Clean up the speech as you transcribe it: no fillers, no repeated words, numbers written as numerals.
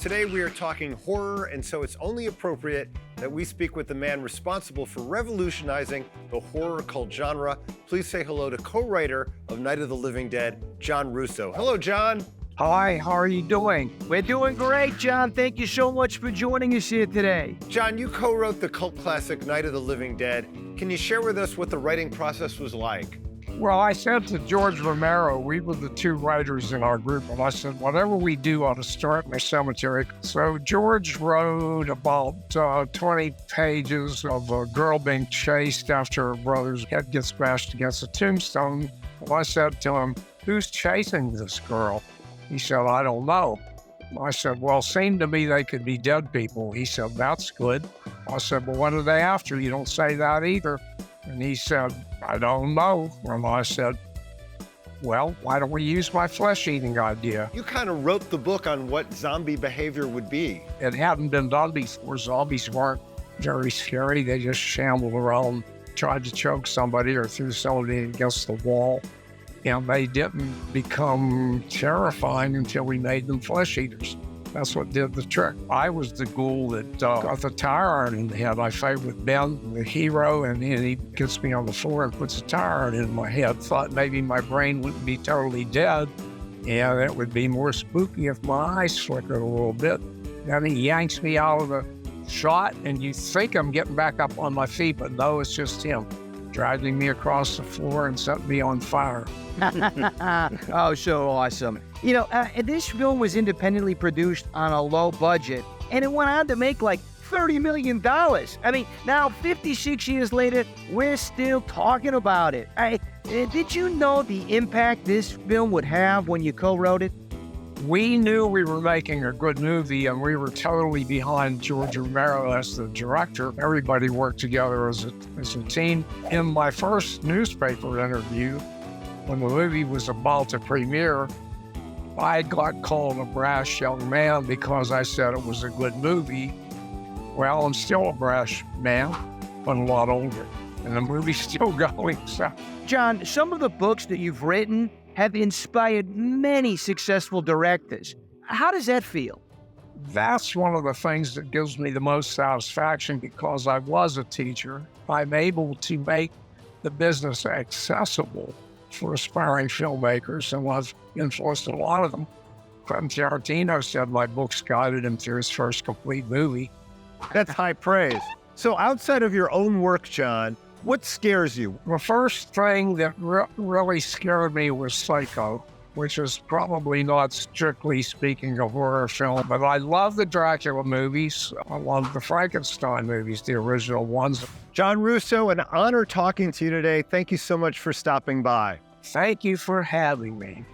Today we are talking horror, and so it's only appropriate that we speak with the man responsible for revolutionizing the horror cult genre. Please say hello to co-writer of Night of the Living Dead, John Russo. Hello, John. Hi, how are you doing? We're doing great, John. Thank you so much for joining us here today. John, you co-wrote the cult classic Night of the Living Dead. Can you share with us what the writing process was like? Well, I said to George Romero, we were the two writers in our group, and I said, whatever we do ought to start in a cemetery. So George wrote about 20 pages of a girl being chased after her brother's head gets bashed against a tombstone. And I said to him, who's chasing this girl? He said, I don't know. I said, well, seemed to me they could be dead people. He said, that's good. I said, well, what are they after? You don't say that either. And he said, I don't know. And I said, well, why don't we use my flesh-eating idea? You kind of wrote the book on what zombie behavior would be. It hadn't been done before. Zombies weren't very scary. They just shambled around, tried to choke somebody or threw somebody against the wall. And they didn't become terrifying until we made them flesh eaters. That's what did the trick. I was the ghoul that got the tire iron in the head. I fight with Ben, the hero, and he gets me on the floor and puts a tire iron in my head. Thought maybe my brain wouldn't be totally dead, and it would be more spooky if my eyes flickered a little bit. Then he yanks me out of the shot, and you think I'm getting back up on my feet, but no, it's just him dragging me across the floor and setting me on fire. Oh, so awesome. You know, this film was independently produced on a low budget, and it went on to make like $30 million. I mean, now 56 years later, we're still talking about it. Did you know the impact this film would have when you co-wrote it? We knew we were making a good movie, and we were totally behind George Romero as the director. Everybody worked together as a team. In my first newspaper interview, when the movie was about to premiere, I got called a brash young man because I said it was a good movie. Well, I'm still a brash man, but a lot older, and the movie's still going. So, John, some of the books that you've written have inspired many successful directors. How does that feel? That's one of the things that gives me the most satisfaction because I was a teacher. I'm able to make the business accessible for aspiring filmmakers, and I've influenced a lot of them. Quentin Tarantino said my books guided him through his first complete movie. That's high praise. So outside of your own work, John, what scares you? The first thing that really scared me was Psycho, which is probably not strictly speaking a horror film, but I love the Dracula movies. I love the Frankenstein movies, the original ones. John Russo, an honor talking to you today. Thank you so much for stopping by. Thank you for having me.